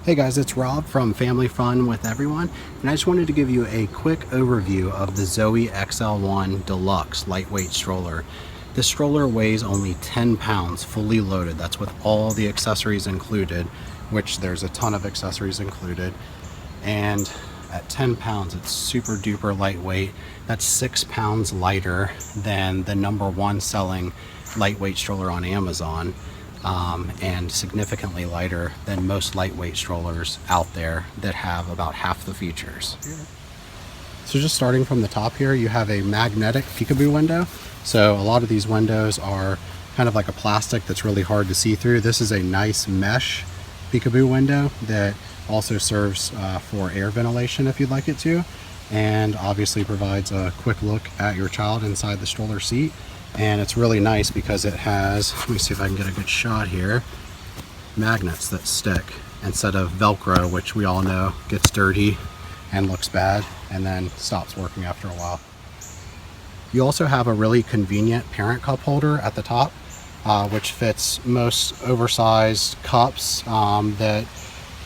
Hey guys, it's Rob from Family Fun with Everyone, and I just wanted to give you a quick overview of the ZOE XL1 Deluxe lightweight stroller. This stroller weighs only 10 pounds fully loaded. That's with all the accessories included, which there's a ton of accessories included. And at 10 pounds, it's super duper lightweight. That's 6 pounds lighter than the #1 selling lightweight stroller on Amazon. And significantly lighter than most lightweight strollers out there that have about half the features. So just starting from the top here, you have a magnetic Peekaboo window. So a lot of these windows are kind of like a plastic that's really hard to see through. This is a nice mesh Peekaboo window that also serves for air ventilation if you'd like it to, and obviously provides a quick look at your child inside the stroller seat. And it's really nice because it has, let me see if I can get a good shot here, magnets that stick instead of Velcro, which we all know gets dirty and looks bad and then stops working after a while. You also have a really convenient parent cup holder at the top, which fits most oversized cups that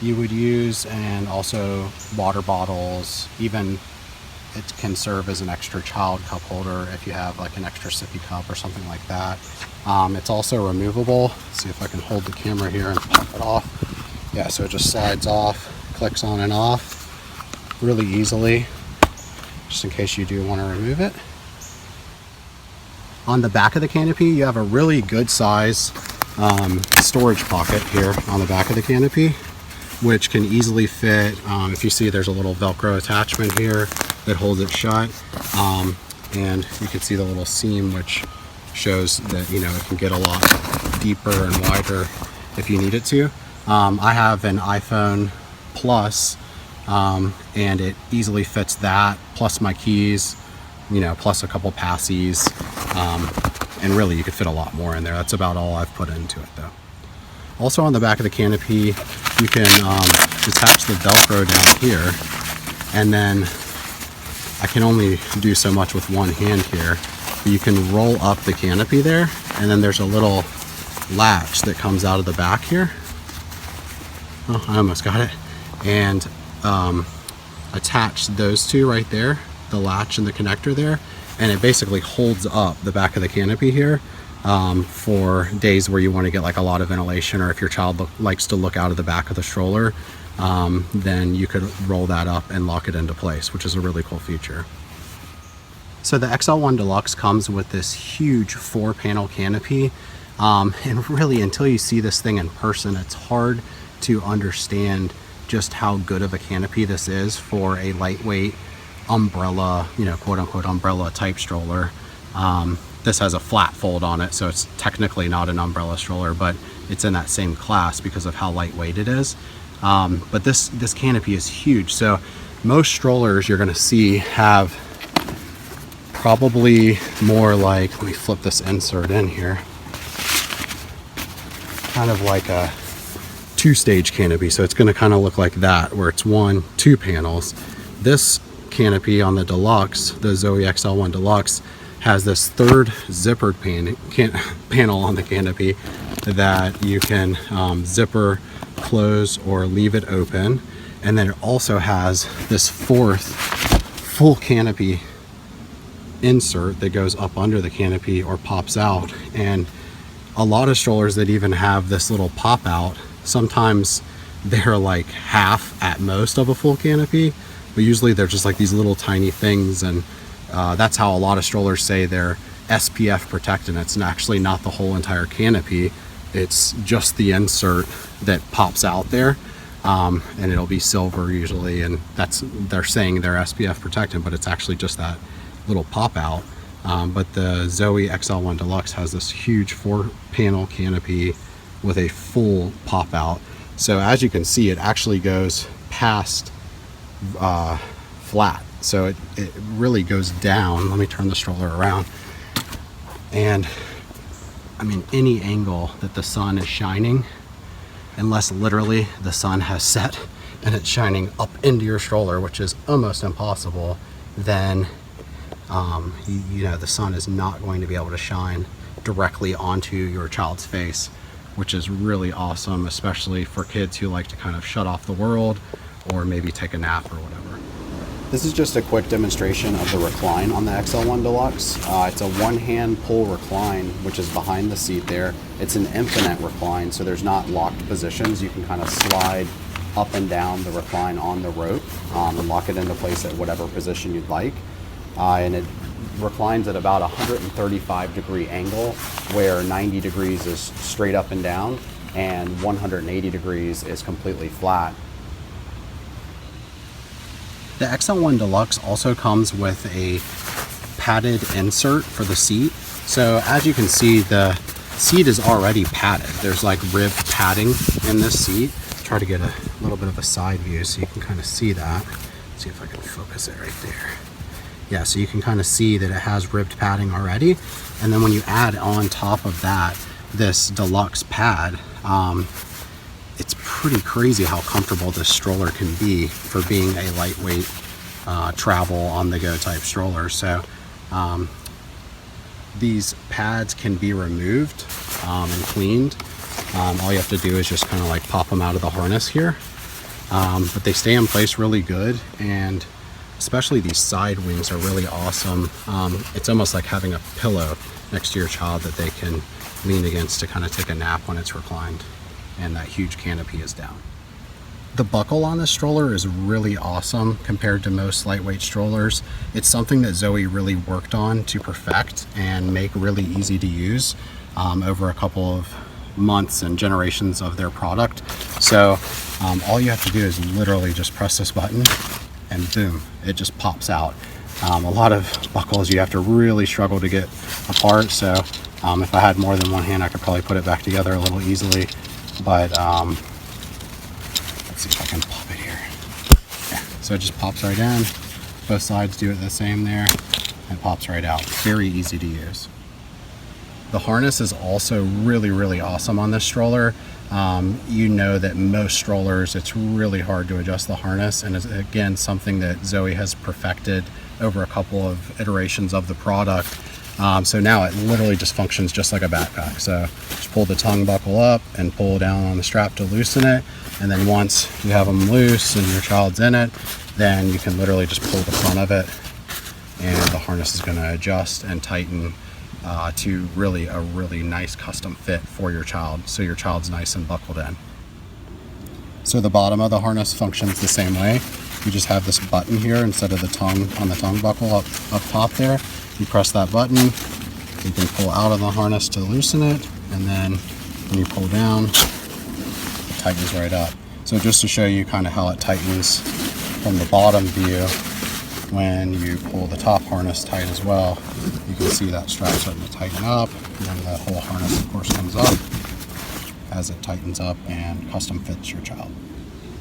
you would use, and also water bottles. Even it can serve as an extra child cup holder if you have like an extra sippy cup or something like that. It's also removable. Let's see if I can hold the camera here and pop it off. Yeah, so it just slides off, clicks on and off really easily, just in case you do want to remove it. On the back of the canopy, you have a really good size storage pocket here on the back of the canopy, which can easily fit, if you see there's a little Velcro attachment here that holds it shut, and you can see the little seam which shows that it can get a lot deeper and wider if you need it to. I have an iPhone Plus, and it easily fits that, plus my keys, plus a couple passies, and really you could fit a lot more in there. That's about all I've put into it though. Also on the back of the canopy, you can detach the Velcro down here, and then I can only do so much with one hand here, but you can roll up the canopy there, and then there's a little latch that comes out of the back here. Oh, I almost got it. And attach those two right there, the latch and the connector there, and it basically holds up the back of the canopy here for days where you want to get like a lot of ventilation, or if your child likes to look out of the back of the stroller, then you could roll that up and lock it into place, which is a really cool feature. So the XL1 Deluxe comes with this huge 4-panel canopy, and really until you see this thing in person, it's hard to understand just how good of a canopy this is for a lightweight umbrella, quote unquote umbrella type stroller. This has a flat fold on it, so it's technically not an umbrella stroller, but it's in that same class because of how lightweight it is. But this canopy is huge. So most strollers you're going to see have probably more like, let me flip this insert in here, kind of like a 2-stage canopy. So it's going to kind of look like that, where it's 2 panels. This canopy on the Deluxe, the ZOE XL1 Deluxe, has this 3rd zippered panel on the canopy that you can zipper close or leave it open, and then it also has this 4th full canopy insert that goes up under the canopy or pops out. And a lot of strollers that even have this little pop out, sometimes they're like half at most of a full canopy, but usually they're just like these little tiny things, and that's how a lot of strollers say they're SPF protected. It's actually not the whole entire canopy, it's just the insert that pops out there, and it'll be silver usually, and they're saying they're SPF protected, but it's actually just that little pop out. But the ZOE XL1 Deluxe has this huge 4-panel canopy with a full pop out. So as you can see, it actually goes past flat, so it really goes down. Let me turn the stroller around, and I mean, any angle that the sun is shining, unless literally the sun has set and it's shining up into your stroller, which is almost impossible, then the sun is not going to be able to shine directly onto your child's face which is really awesome, especially for kids who like to kind of shut off the world or maybe take a nap or whatever. This is just a quick demonstration of the recline on the XL1 Deluxe. It's a one-hand pull recline, which is behind the seat there. It's an infinite recline, so there's not locked positions. You can kind of slide up and down the recline on the rope and lock it into place at whatever position you'd like. And it reclines at about 135-degree angle, where 90 degrees is straight up and down and 180 degrees is completely flat. The XL1 Deluxe also comes with a padded insert for the seat. So as you can see, the seat is already padded. There's like ribbed padding in this seat. Try to get a little bit of a side view so you can kind of see that. Let's see if I can focus it right there. Yeah, so you can kind of see that it has ribbed padding already. And then when you add on top of that, this deluxe pad, it's pretty crazy how comfortable this stroller can be for being a lightweight travel on the go type stroller. So these pads can be removed and cleaned. All you have to do is just kind of like pop them out of the harness here. But they stay in place really good, and especially these side wings are really awesome. It's almost like having a pillow next to your child that they can lean against to kind of take a nap when it's reclined and that huge canopy is down. The buckle on this stroller is really awesome compared to most lightweight strollers. It's something that ZOE really worked on to perfect and make really easy to use over a couple of months and generations of their product. So all you have to do is literally just press this button and boom, it just pops out. A lot of buckles you have to really struggle to get apart. So if I had more than one hand, I could probably put it back together a little easily. But let's see if I can pop it here. Yeah, so it just pops right in. Both sides do it the same there, and pops right out. Very easy to use. The harness is also really awesome on this stroller. You know that most strollers, it's really hard to adjust the harness, and it's again something that ZOE has perfected over a couple of iterations of the product. So now it literally just functions just like a backpack. So just pull the tongue buckle up and pull down on the strap to loosen it. And then once you have them loose and your child's in it, then you can literally just pull the front of it and the harness is going to adjust and tighten to really a really nice custom fit for your child. So your child's nice and buckled in. So the bottom of the harness functions the same way. You just have this button here instead of the tongue on the tongue buckle up top there. You press that button, you can pull out of the harness to loosen it, and then when you pull down, it tightens right up. So just to show you kind of how it tightens from the bottom view, when you pull the top harness tight as well, you can see that strap starting to tighten up, and then the whole harness of course comes up as it tightens up and custom fits your child.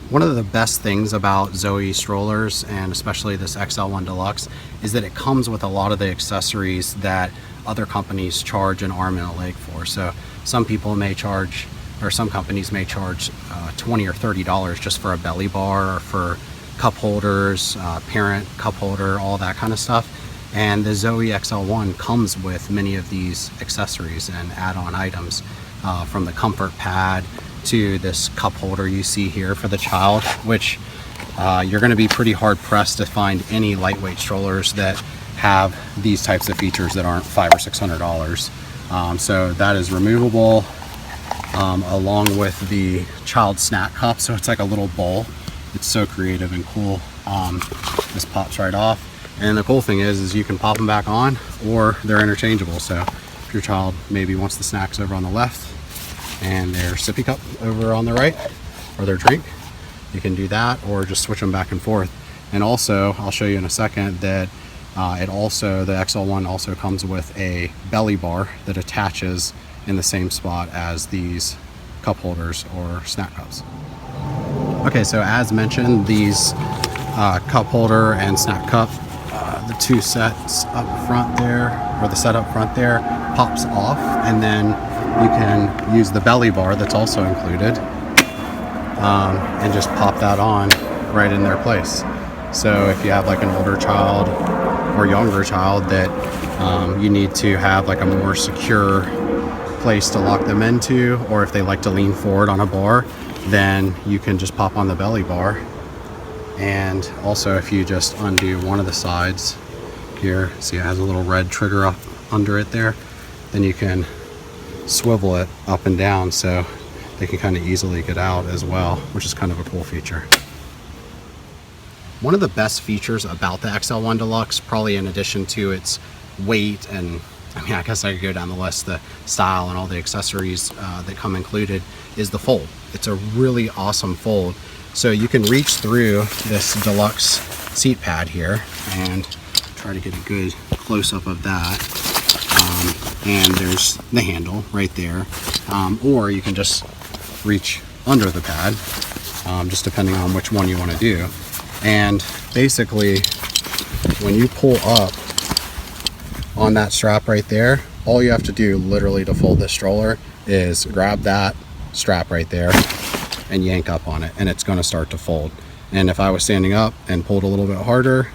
One of the best things about ZOE strollers, and especially this XL1 Deluxe, is that it comes with a lot of the accessories that other companies charge an arm and a leg for. So some people may charge, or some companies may charge $20 or $30 just for a belly bar or for cup holders, parent cup holder, all that kind of stuff. And the ZOE XL1 comes with many of these accessories and add-on items, from the comfort pad to this cup holder you see here for the child, which you're going to be pretty hard pressed to find any lightweight strollers that have these types of features that aren't $500 or $600. So that is removable, along with the child snack cup. So it's like a little bowl. It's so creative and cool. This pops right off, and the cool thing is you can pop them back on, or they're interchangeable. So if your child maybe wants the snacks over on the left and their sippy cup over on the right, or their drink, you can do that, or just switch them back and forth. And also, I'll show you in a second that the XL1 also comes with a belly bar that attaches in the same spot as these cup holders or snack cups. Okay, so as mentioned, these cup holder and snack cup, the two sets up front there, or the set up front there, pops off, and then you can use the belly bar that's also included and just pop that on right in their place. So if you have like an older child or younger child that you need to have like a more secure place to lock them into, or if they like to lean forward on a bar, then you can just pop on the belly bar. And also if you just undo one of the sides here, see it has a little red trigger up under it there, then you can swivel it up and down so they can kind of easily get out as well, which is kind of a cool feature. One of the best features about the XL1 Deluxe, probably in addition to its weight, and I mean, I guess I could go down the list, the style and all the accessories that come included, is the fold. It's a really awesome fold. So you can reach through this deluxe seat pad here and try to get a good close-up of that. And there's the handle right there. Or you can just reach under the pad, just depending on which one you want to do. And basically, when you pull up on that strap right there, all you have to do literally to fold this stroller is grab that strap right there and yank up on it, and it's going to start to fold. And if I was standing up and pulled a little bit harder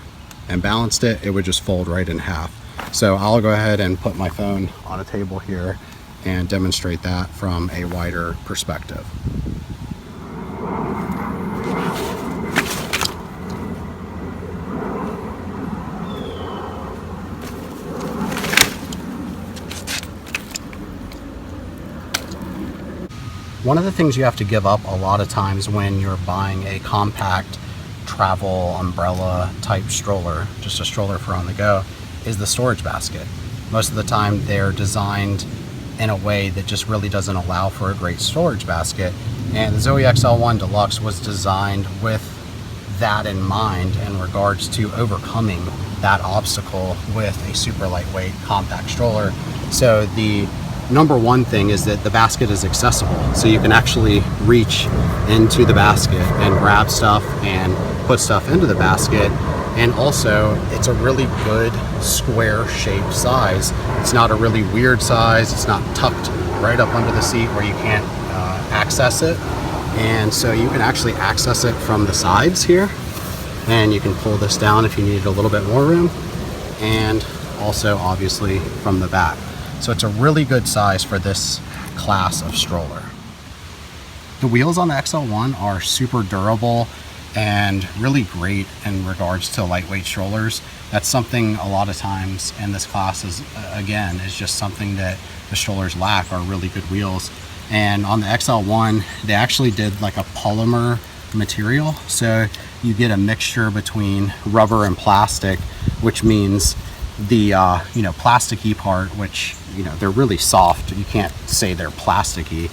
and balanced it, it would just fold right in half. So I'll go ahead and put my phone on a table here and demonstrate that from a wider perspective. One of the things you have to give up a lot of times when you're buying a compact travel umbrella type stroller, just a stroller for on the go, is the storage basket. Most of the time they're designed in a way that just really doesn't allow for a great storage basket. And the ZOE XL1 Deluxe was designed with that in mind in regards to overcoming that obstacle with a super lightweight compact stroller. So the number one thing is that the basket is accessible. So you can actually reach into the basket and grab stuff and put stuff into the basket. And also it's a really good square shaped size. It's not a really weird size. It's not tucked right up under the seat where you can't access it. And so you can actually access it from the sides here, and you can pull this down if you needed a little bit more room, and also obviously from the back. So it's a really good size for this class of stroller. The wheels on the XL1 are super durable and really great in regards to lightweight strollers. That's something a lot of times in this class is just something that the strollers lack, are really good wheels. And on the XL1, they actually did like a polymer material. So you get a mixture between rubber and plastic, which means the plasticky part, which they're really soft, you can't say they're plasticky,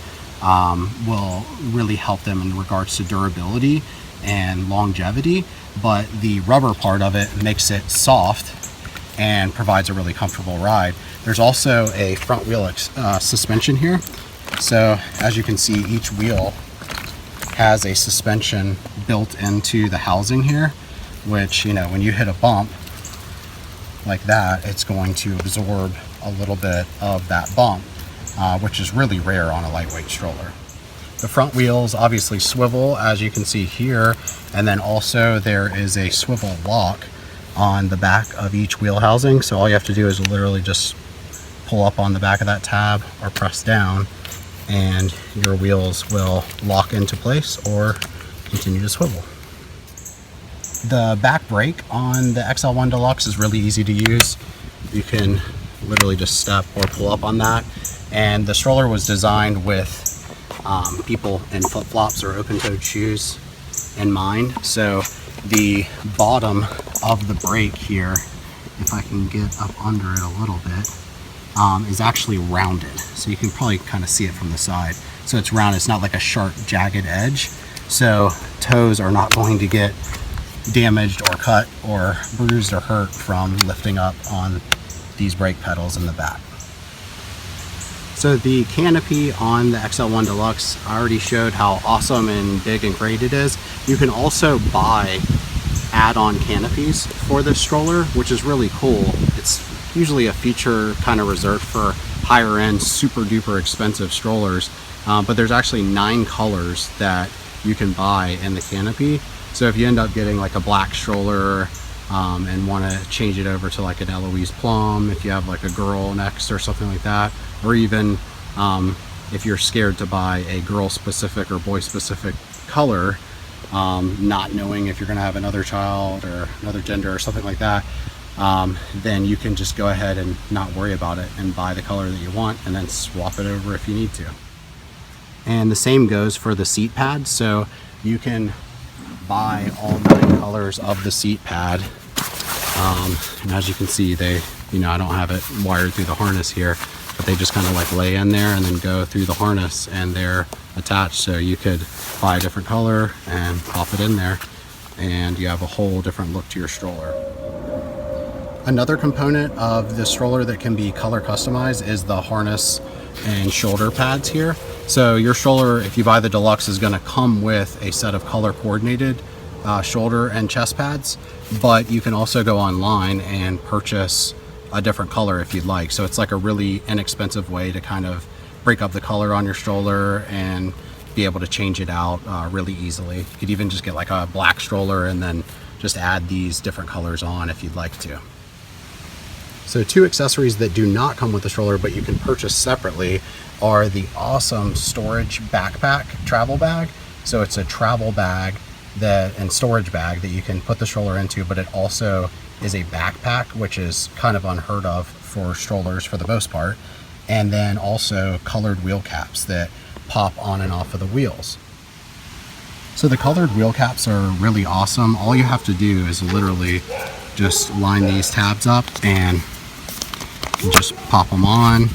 will really help them in regards to durability and longevity, but the rubber part of it makes it soft and provides a really comfortable ride. There's also a front wheel suspension here. So as you can see, each wheel has a suspension built into the housing here, which when you hit a bump like that, it's going to absorb a little bit of that bump, which is really rare on a lightweight stroller. The front wheels obviously swivel, as you can see here, and then also there is a swivel lock on the back of each wheel housing. So all you have to do is literally just pull up on the back of that tab or press down, and your wheels will lock into place or continue to swivel. The back brake on the XL1 Deluxe is really easy to use. You can literally just step or pull up on that. And the stroller was designed with people in flip-flops or open-toed shoes in mind. So the bottom of the brake here, if I can get up under it a little bit, is actually rounded. So you can probably kind of see it from the side. So it's round, it's not like a sharp, jagged edge. So toes are not going to get damaged or cut or bruised or hurt from lifting up on these brake pedals in the back. So the canopy on the XL1 Deluxe, I already showed how awesome and big and great it is. You can also buy add-on canopies for this stroller, which is really cool. It's usually a feature kind of reserved for higher end, super duper expensive strollers, but there's actually 9 colors that you can buy in the canopy. So if you end up getting like a black stroller and want to change it over to like an Eloise Plum, if you have like a girl next or something like that, or even if you're scared to buy a girl specific or boy specific color, not knowing if you're going to have another child or another gender or something like that, then you can just go ahead and not worry about it and buy the color that you want and then swap it over if you need to. And the same goes for the seat pad. So you can buy all 9 colors of the seat pad. And as you can see, they, I don't have it wired through the harness here, but they just kind of like lay in there and then go through the harness and they're attached. So you could buy a different color and pop it in there and you have a whole different look to your stroller. Another component of the stroller that can be color customized is the harness and shoulder pads here. So your stroller, if you buy the Deluxe, is going to come with a set of color coordinated shoulder and chest pads, but you can also go online and purchase a different color if you'd like. So it's like a really inexpensive way to kind of break up the color on your stroller and be able to change it out really easily. You could even just get like a black stroller and then just add these different colors on if you'd like to. So 2 accessories that do not come with the stroller but you can purchase separately are the awesome storage backpack travel bag. So it's a travel bag and storage bag that you can put the stroller into, but it also is a backpack, which is kind of unheard of for strollers for the most part. And then also colored wheel caps that pop on and off of the wheels. So the colored wheel caps are really awesome. All you have to do is literally just line these tabs up and you can just pop them on,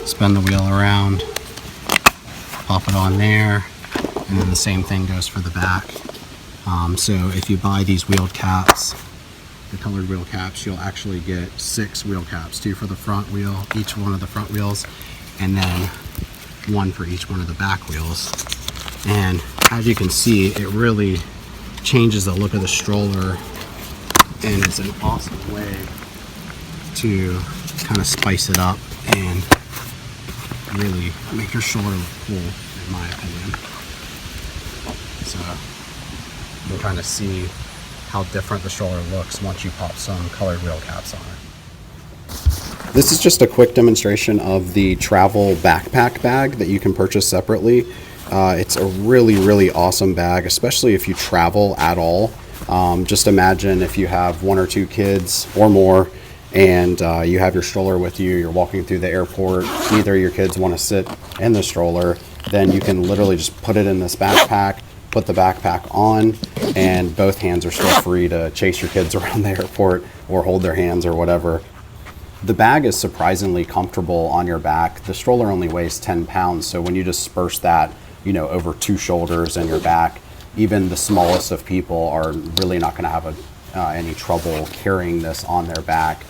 spin the wheel around, pop it on there, and then the same thing goes for the back. So if you buy these wheeled caps, the colored wheel caps, you'll actually get 6 wheel caps, 2 for the front wheel, each one of the front wheels, and then 1 for each one of the back wheels. And as you can see, it really changes the look of the stroller, and it's an awesome way to kind of spice it up and really make your stroller look cool, in my opinion. So you can kind of see how different the stroller looks once you pop some colored wheel caps on it. This is just a quick demonstration of the travel backpack bag that you can purchase separately. It's a really awesome bag, especially if you travel at all. Just imagine if you have 1 or 2 kids or more and you have your stroller with you, you're walking through the airport, neither of your kids want to sit in the stroller, then you can literally just put it in this backpack, put the backpack on, and both hands are still free to chase your kids around the airport or hold their hands or whatever. The bag is surprisingly comfortable on your back. The stroller only weighs 10 pounds, so when you disperse that, over 2 shoulders and your back, even the smallest of people are really not going to have any trouble carrying this on their back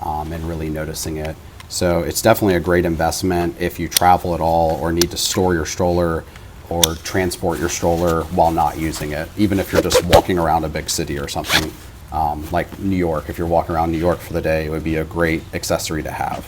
and really noticing it. So it's definitely a great investment if you travel at all or need to store your stroller or transport your stroller while not using it. Even if you're just walking around a big city or something like New York, if you're walking around New York for the day, it would be a great accessory to have.